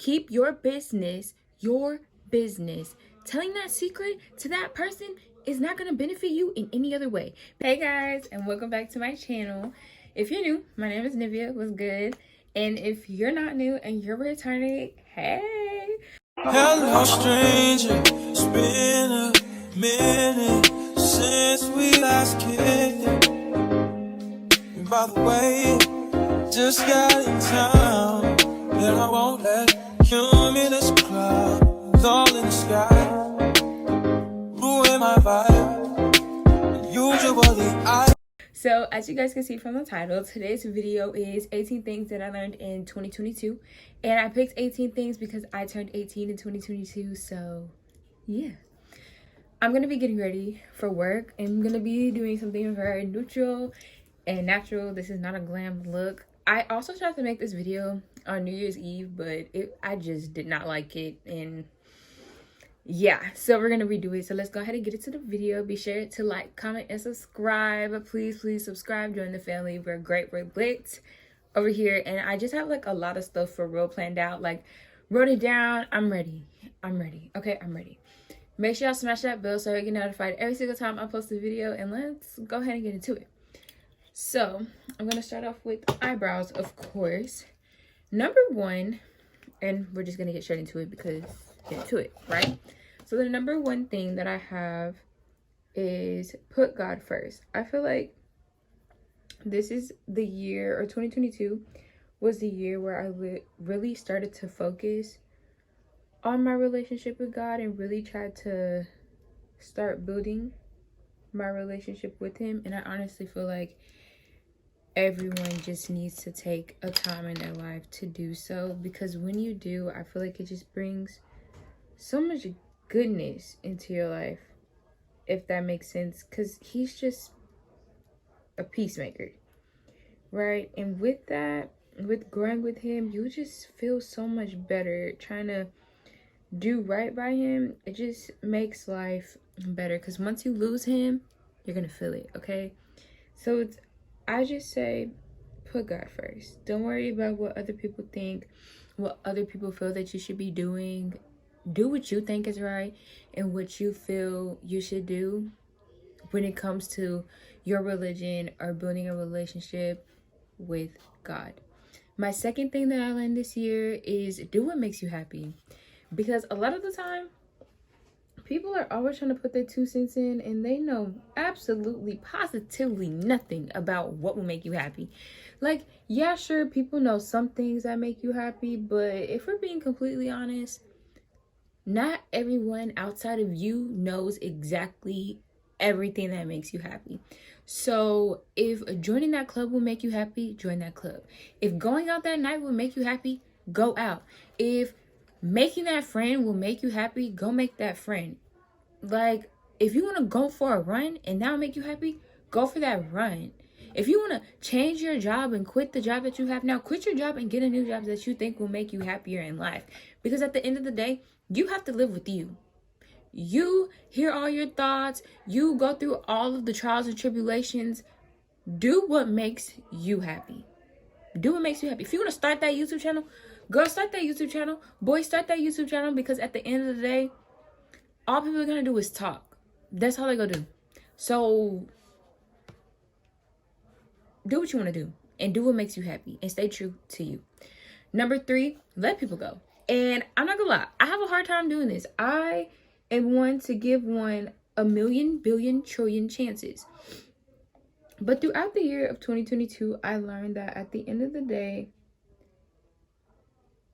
Keep your business your business. Telling that secret to that person is not going to benefit you in any other way. Hey guys, and welcome back to my channel. If you're new, my name is Nivea. What's good? And if you're not new and you're returning, hey. Hello stranger, it's been a minute since we last kicked it. And by the way, just got in town, and I won't let cumulus clouds all in the sky ruin my vibe. Usually So as you guys can see from the title, today's video is 18 things that I learned in 2022. And I picked 18 things because I turned 18 in 2022. So yeah. I'm going to be getting ready for work. I'm going to be doing something very neutral and natural. This is not a glam look. I also tried to make this video on New Year's Eve, but I just did not like it. And yeah, so we're gonna redo it. So let's go ahead and get into the video. Be sure to like, comment, and subscribe. Please subscribe. Join the family. We're great. We're lit over here. And I just have like a lot of stuff for real planned out. Like, wrote it down. I'm ready. Okay, I'm ready. Make sure y'all smash that bell so you get notified every single time I post a video. And let's go ahead and get into it. So I'm gonna start off with eyebrows, of course. Number one, and we're just gonna get straight into it because get into it, right? So the number one thing that I have is put God first. I feel like this is the year, or 2022 was the year where I really started to focus on my relationship with God and really tried to start building my relationship with him. And I honestly feel like everyone just needs to take a time in their life to do so, because when you do, I feel like it just brings so much goodness into your life, if that makes sense, because he's just a peacemaker, right? And with that, with growing with him, you just feel so much better trying to do right by him. It just makes life better, because once you lose him, you're gonna feel it. Okay, so I just say put God first. Don't worry about what other people think, what other people feel that you should be doing. Do what you think is right and what you feel you should do when it comes to your religion or building a relationship with God. My second thing that I learned this year is do what makes you happy. Because a lot of the time, people are always trying to put their 2 cents in, and they know absolutely, positively nothing about what will make you happy. Like, yeah, sure, people know some things that make you happy, but if we're being completely honest, not everyone outside of you knows exactly everything that makes you happy. So if joining that club will make you happy, join that club. If going out that night will make you happy, go out. If making that friend will make you happy, go make that friend. Like, if you want to go for a run and that will make you happy, go for that run. If you want to change your job and quit the job that you have now, quit your job and get a new job that you think will make you happier in life. Because at the end of the day, you have to live with you. You hear all your thoughts. You go through all of the trials and tribulations. Do what makes you happy. Do what makes you happy. If you want to start that YouTube channel, girl, start that YouTube channel. Boy, start that YouTube channel, because at the end of the day, all people are going to do is talk. That's all they're going to do. So do what you want to do and do what makes you happy and stay true to you. Number 3, let people go. And I'm not gonna lie, I have a hard time doing this. I am one to give one a million, billion, trillion chances. But throughout the year of 2022, I learned that at the end of the day,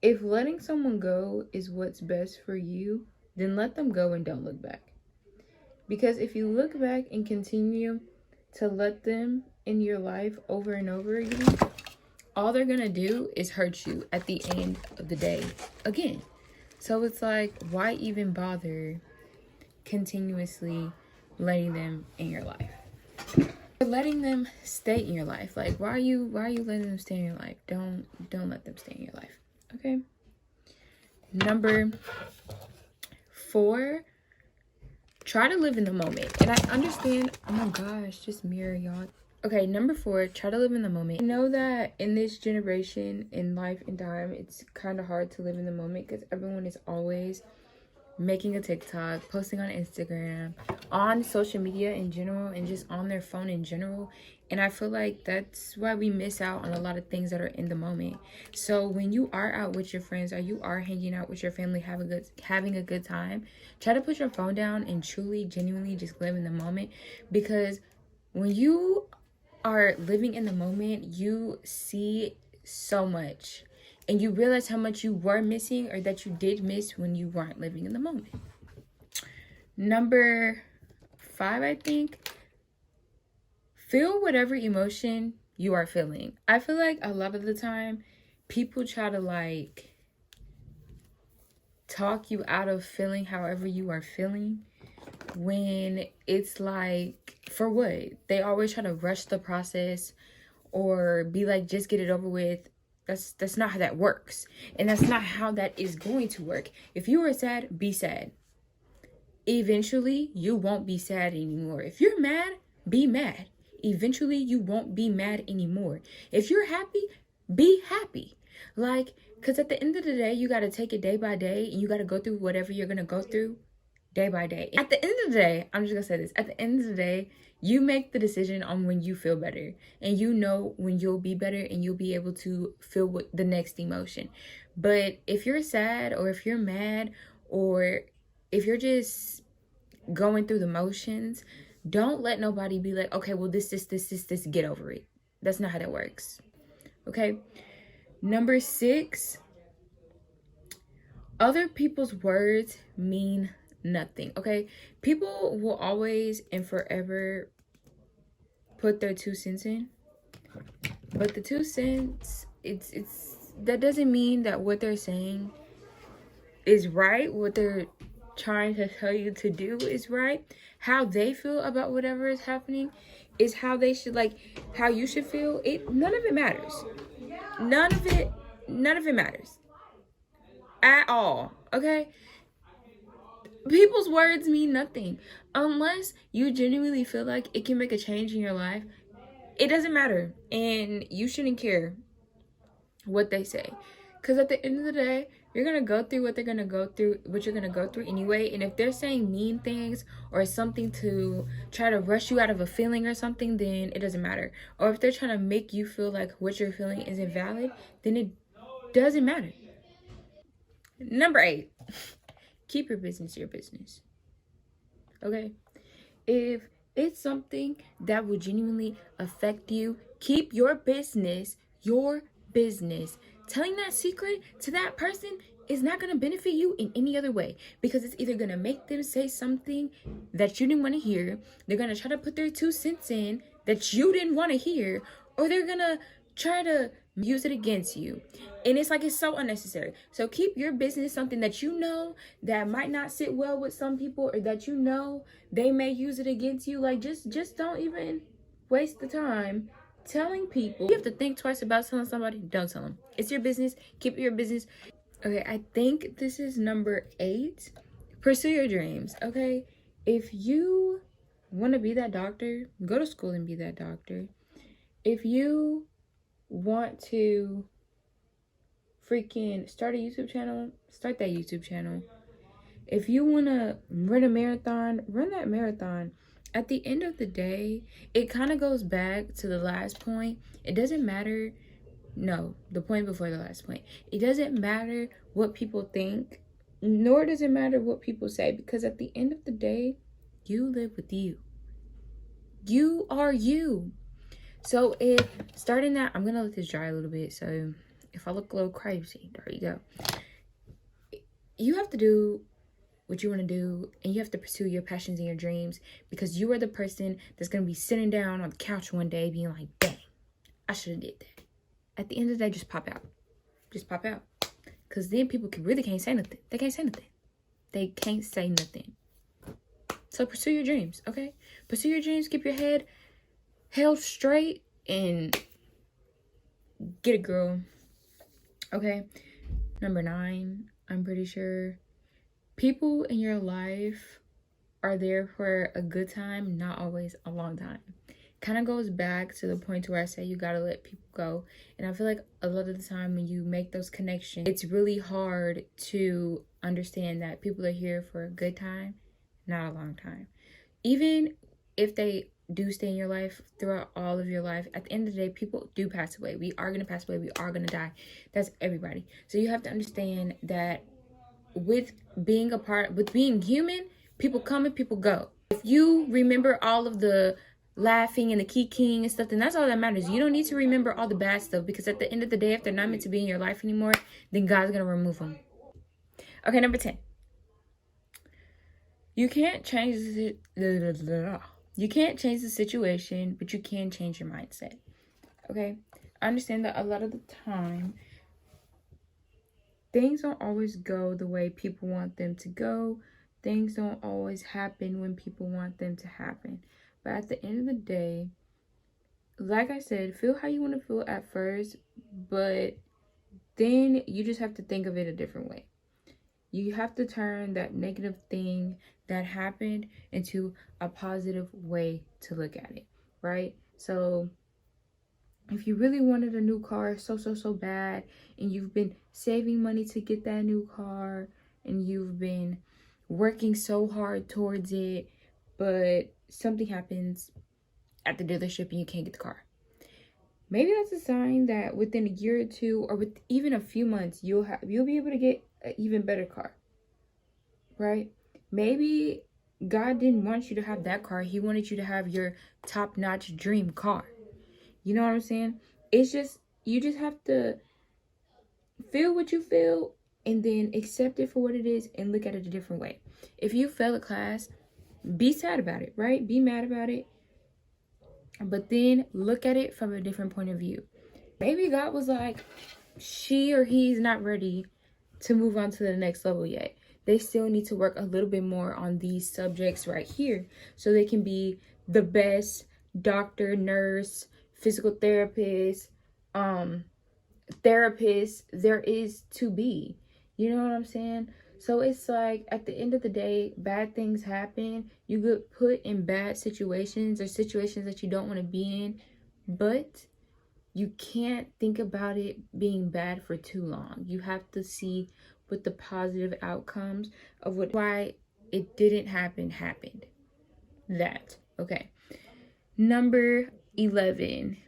if letting someone go is what's best for you, then let them go and don't look back. Because if you look back and continue to let them in your life over and over again, all they're gonna do is hurt you at the end of the day again. So it's like, why even bother continuously letting them in your life? Letting them stay in your life. Like, why are you letting them stay in your life? Don't let them stay in your life. Okay. Number 4, try to live in the moment. And I understand, oh my gosh, just mirror, y'all. Okay, number 4, try to live in the moment. I know that in this generation, in life and time, it's kind of hard to live in the moment because everyone is always making a TikTok, posting on Instagram, on social media in general, and just on their phone in general. And I feel like that's why we miss out on a lot of things that are in the moment. So when you are out with your friends or you are hanging out with your family, having a good time, try to put your phone down and truly, genuinely just live in the moment. Because when you are living in the moment, you see so much. And you realize how much you were missing or that you did miss when you weren't living in the moment. Number 5, I think, feel whatever emotion you are feeling. I feel like a lot of the time, people try to like talk you out of feeling however you are feeling, when it's like, for what? They always try to rush the process or be like, just get it over with. That's not how that works. And that's not how that is going to work. If you are sad, be sad. Eventually, you won't be sad anymore. If you're mad, be mad. Eventually, you won't be mad anymore. If you're happy, be happy. Like, because at the end of the day, you got to take it day by day. And you got to go through whatever you're going to go through day by day. At the end of the day, I'm just going to say this. At the end of the day, you make the decision on when you feel better. And you know when you'll be better and you'll be able to feel what the next emotion. But if you're sad or if you're mad or if you're just going through the motions, don't let nobody be like, okay, well, this, get over it. That's not how that works. Okay. Number 6, other people's words mean nothing. Okay. People will always and forever put their 2 cents in. But the 2 cents, it's that doesn't mean that what they're saying is right. What they're trying to tell you to do is right. How they feel about whatever is happening is how they should, like, how you should feel. None of it matters. None of it matters at all. Okay. People's words mean nothing unless you genuinely feel like it can make a change in your life. It doesn't matter, and you shouldn't care what they say, because at the end of the day, you're gonna go through what you're gonna go through anyway. And if they're saying mean things or something to try to rush you out of a feeling or something, then it doesn't matter. Or if they're trying to make you feel like what you're feeling isn't valid, then it doesn't matter. Number 8, keep your business your business. Okay? If it's something that will genuinely affect you, keep your business your business. Telling that secret to that person is not going to benefit you in any other way, because it's either going to make them say something that you didn't want to hear, they're going to try to put their 2 cents in that you didn't want to hear, or they're going to try to use it against you. And it's like, it's so unnecessary. So keep your business something that you know that might not sit well with some people, or that you know they may use it against you. Like, just don't even waste the time telling people. You have to think twice about telling somebody. Don't tell them. It's your business. Keep it your business. Okay, I think this is number 8. Pursue your dreams. Okay, if you want to be that doctor, go to school and be that doctor. If you want to freaking start a YouTube channel, start that YouTube channel. If you want to run a marathon, run that marathon. At the end of the day, it kind of goes back to the last point. It doesn't matter. No, the point before the last point. It doesn't matter what people think, nor does it matter what people say, because at the end of the day, you live with you. You are you. So if starting that, I'm going to let this dry a little bit. So if I look a little crazy, there you go. You have to do what you want to do, and you have to pursue your passions and your dreams, because you are the person that's going to be sitting down on the couch one day being like, dang, I should have did that. At the end of the day, just pop out. Just pop out. Because then people can't say nothing. They can't say nothing. They can't say nothing. So pursue your dreams, okay? Pursue your dreams. Keep your head held straight and get it, girl. Okay? Number 9, I'm pretty sure. People in your life are there for a good time, not always a long time. kind of goes back to the point where I say you gotta let people go. And I feel like a lot of the time when you make those connections, it's really hard to understand that people are here for a good time, not a long time. Even if they do stay in your life throughout all of your life, at the end of the day, people do pass away. We are going to pass away. We are going to die. That's everybody. So you have to understand that with being human, people come and people go. If you remember all of the laughing and the kikiing and stuff, then that's all that matters. You don't need to remember all the bad stuff, because at the end of the day, if they're not meant to be in your life anymore, then God's going to remove them. Okay, number 10. You can't change the situation, but you can change your mindset. Okay? I understand that a lot of the time, things don't always go the way people want them to go. Things don't always happen when people want them to happen. But at the end of the day, like I said, feel how you want to feel at first, but then you just have to think of it a different way. You have to turn that negative thing that happened into a positive way to look at it, right? So if you really wanted a new car so bad, and you've been saving money to get that new car, and you've been working so hard towards it, but something happens at the dealership and you can't get the car, maybe that's a sign that within a year or two, or with even a few months, you'll be able to get an even better car, right? Maybe God didn't want you to have that car. He wanted you to have your top-notch dream car. You know what I'm saying? It's just, you just have to feel what you feel and then accept it for what it is and look at it a different way. If you fail a class, be sad about it, right? Be mad about it. But then look at it from a different point of view. Maybe God was like, she or he's not ready to move on to the next level yet. They still need to work a little bit more on these subjects right here so they can be the best doctor, nurse, physical therapist, therapist there is to be. You know what I'm saying? So it's like, at the end of the day, bad things happen. You get put in bad situations or situations that you don't want to be in, but you can't think about it being bad for too long. You have to see what the positive outcomes of why it didn't happen happened. That. Okay. Number 11.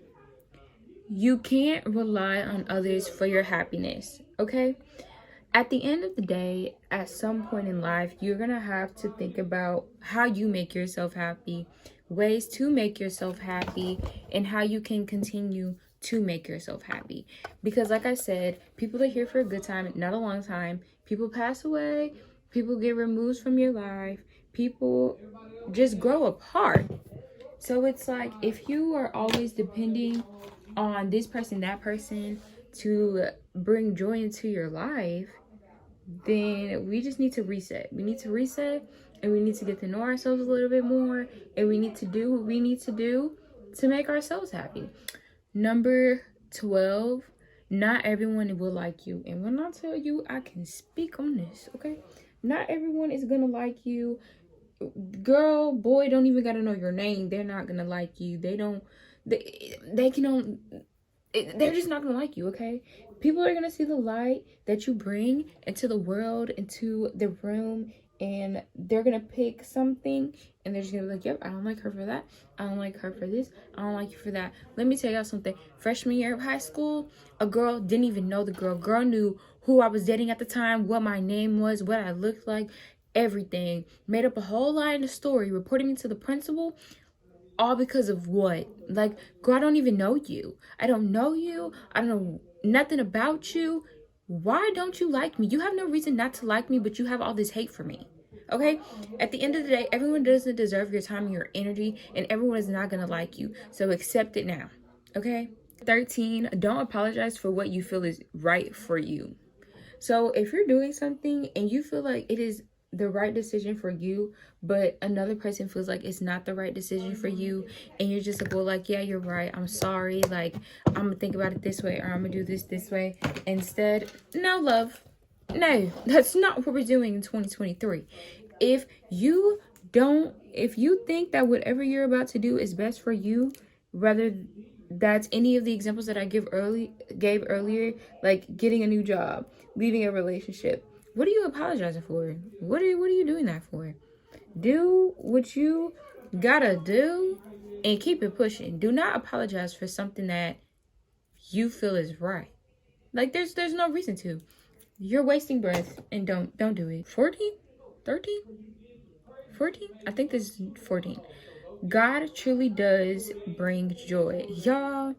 You can't rely on others for your happiness. Okay? At the end of the day, at some point in life, you're going to have to think about how you make yourself happy, ways to make yourself happy, and how you can continue to make yourself happy. Because like I said, people are here for a good time, not a long time. People pass away, people get removed from your life, people just grow apart. So it's like, if you are always depending on this person, that person to bring joy into your life, then we just need to reset. We need to reset, and we need to get to know ourselves a little bit more, and we need to do what we need to do to make ourselves happy. Number 12, not everyone will like you. And when I tell you, I can speak on this, okay? Not everyone is gonna like you. Girl, boy, don't even gotta know your name. They're not gonna like you. They're just not gonna like you, okay? People are gonna see the light that you bring into the world, into the room, and they're gonna pick something, and they're just gonna be like, yep, I don't like her for that. I don't like her for this. I don't like you for that. Let me tell y'all something. Freshman year of high school, a girl didn't even know the girl. Girl knew who I was dating at the time, what my name was, what I looked like, everything. Made up a whole lie in the story, reporting me to the principal. All because of what? Like, girl, I don't even know you. I don't know you. I don't know nothing about you. Why don't you like me? You have no reason not to like me, but you have all this hate for me. Okay? At the end of the day, everyone doesn't deserve your time and your energy, and everyone is not going to like you. So accept it now. Okay? 13, don't apologize for what you feel is right for you. So if you're doing something and you feel like it is the right decision for you, but another person feels like it's not the right decision for you, and you're just like, well, like, yeah, you're right, I'm sorry, like, I'm gonna think about it this way, or I'm gonna do this way instead. No, love, no, that's not what we're doing in 2023. If you think that whatever you're about to do is best for you, Whether that's any of the examples that I gave earlier, like getting a new job, leaving a relationship. What are you apologizing for? What are you doing that for? Do what you gotta do and keep it pushing. Do not apologize for something that you feel is right. Like there's no reason to. You're wasting breath, and don't do it. 14? 13? 14? I think this is 14. God truly does bring joy. Y'all,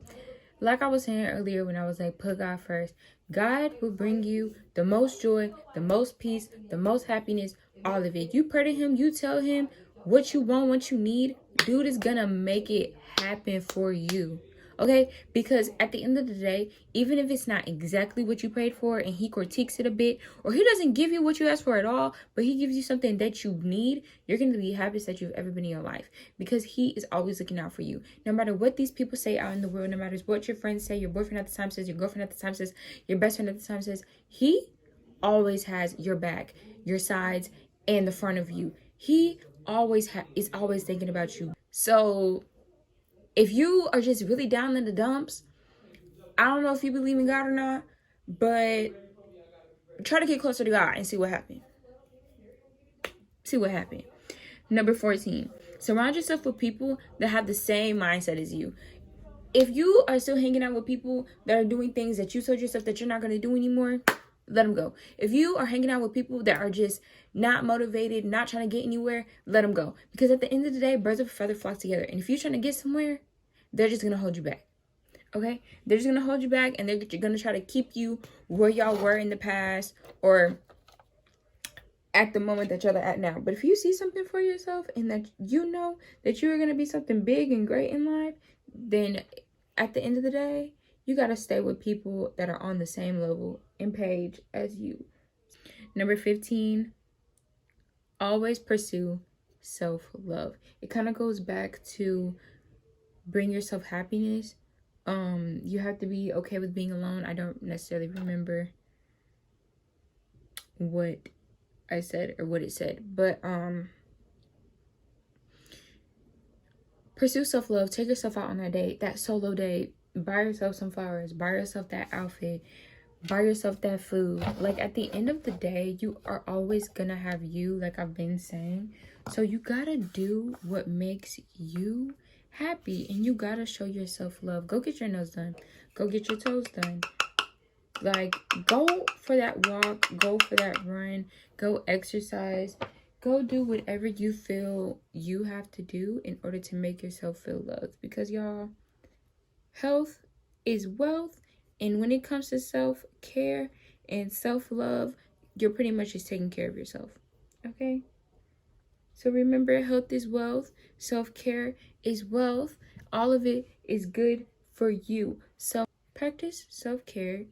like I was saying earlier when I was like, put God first. God will bring you the most joy, the most peace, the most happiness, all of it. You pray to him, you tell him what you want, what you need. Dude is gonna make it happen for you. Okay? Because at the end of the day, even if it's not exactly what you prayed for and he critiques it a bit, or he doesn't give you what you asked for at all, but he gives you something that you need, you're going to be the happiest that you've ever been in your life. Because he is always looking out for you. No matter what these people say out in the world, no matter what your friends say, your boyfriend at the time says, your girlfriend at the time says, your best friend at the time says, he always has your back, your sides, and the front of you. He always is always thinking about you. So if you are just really down in the dumps, I don't know if you believe in God or not, but try to get closer to God and see what happened. See what happened. Number 14, surround yourself with people that have the same mindset as you. If you are still hanging out with people that are doing things that you told yourself that you're not going to do anymore, let them go. If you are hanging out with people that are just not motivated, not trying to get anywhere, let them go. Because at the end of the day, birds of a feather flock together. And if you're trying to get somewhere, they're just going to hold you back. Okay? They're just going to hold you back, and they're going to try to keep you where y'all were in the past or at the moment that y'all are at now. But if you see something for yourself and that you know that you're going to be something big and great in life, then at the end of the day, you got to stay with people that are on the same level and page as you. Number 15, always pursue self-love. It kind of goes back to bring yourself happiness. You have to be okay with being alone. I don't necessarily remember what I said or what it said, but pursue self-love. Take yourself out on that date, that solo date. Buy yourself some flowers, buy yourself that outfit, buy yourself that food. Like at the end of the day, you are always gonna have you, like I've been saying. So you gotta do what makes you happy, and you gotta show yourself love. Go get your nails done, go get your toes done. Like, go for that walk, go for that run, go exercise, go do whatever you feel you have to do in order to make yourself feel loved. Because y'all, health is wealth, and when it comes to self-care and self-love, you're pretty much just taking care of yourself. Okay? So remember, health is wealth, self-care is wealth. All of it is good for you. So practice self-care,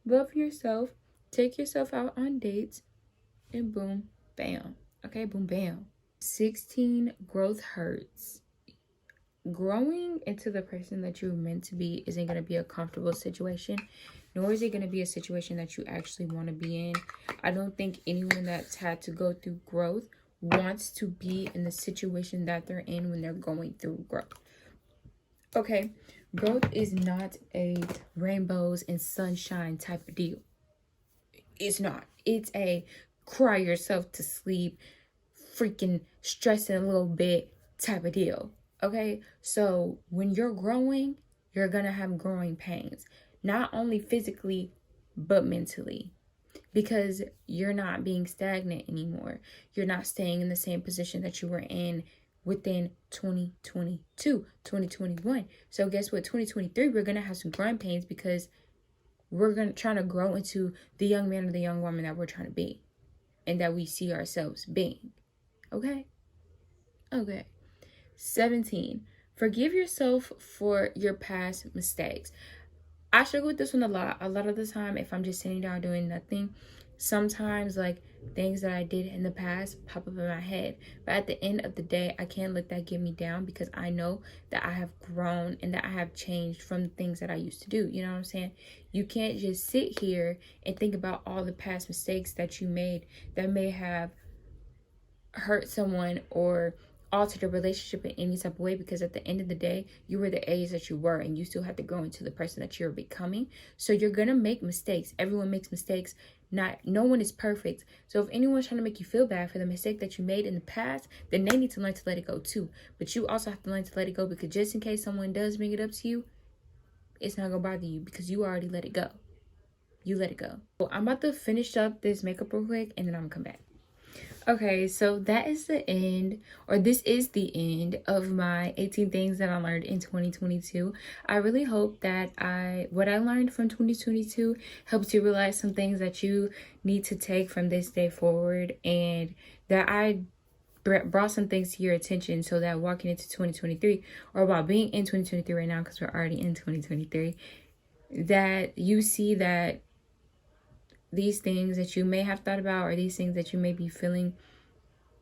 love yourself, take yourself out on dates, and boom, bam. Okay, boom, bam. 16, growth hurts. Growing into the person that you're meant to be isn't going to be a comfortable situation, nor is it going to be a situation that you actually want to be in. I don't think anyone that's had to go through growth wants to be in the situation that they're in when they're going through growth. Okay, growth is not a rainbows and sunshine type of deal. It's not. It's a cry yourself to sleep, freaking stressing a little bit type of deal. Okay, so when you're growing, you're gonna have growing pains, not only physically but mentally, because you're not being stagnant anymore. You're not staying in the same position that you were in within 2022, 2021. So guess what? 2023, we're gonna have some growing pains because we're trying to grow into the young man or the young woman that we're trying to be and that we see ourselves being. Okay? Okay. 17, forgive yourself for your past mistakes. I struggle with this one a lot. A lot of the time, if I'm just sitting down doing nothing, sometimes like things that I did in the past pop up in my head. But at the end of the day, I can't let that get me down, because I know that I have grown and that I have changed from the things that I used to do. You know what I'm saying? You can't just sit here and think about all the past mistakes that you made that may have hurt someone or alter the relationship in any type of way, because at the end of the day, you were the age that you were and you still have to grow into the person that you're becoming. So you're gonna make mistakes. Everyone makes mistakes. No one is perfect. So if anyone's trying to make you feel bad for the mistake that you made in the past, then they need to learn to let it go too. But you also have to learn to let it go, because just in case someone does bring it up to you, it's not gonna bother you because you already let it go. You let it go. Well, I'm about to finish up this makeup real quick and then I'm gonna come back. Okay, so that is the end, or this is the end of my 18 things that I learned in 2022. I really hope that what I learned from 2022 helps you realize some things that you need to take from this day forward, and that I brought some things to your attention so that walking into 2023, or about being in 2023 right now, because we're already in 2023, that you see that these things that you may have thought about, or these things that you may be feeling,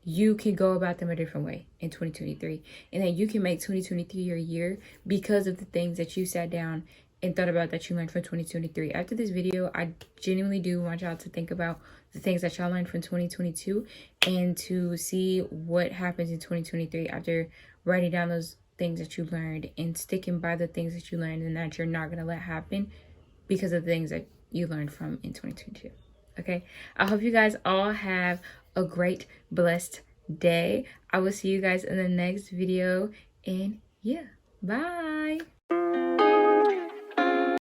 you can go about them a different way in 2023, and that you can make 2023 your year because of the things that you sat down and thought about that you learned from 2023. After this video, I genuinely do want y'all to think about the things that y'all learned from 2022 and to see what happens in 2023 after writing down those things that you learned and sticking by the things that you learned and that you're not going to let happen because of the things that you learned from in 2022. Okay, I hope you guys all have a great, blessed day. I will see you guys in the next video, and yeah, bye.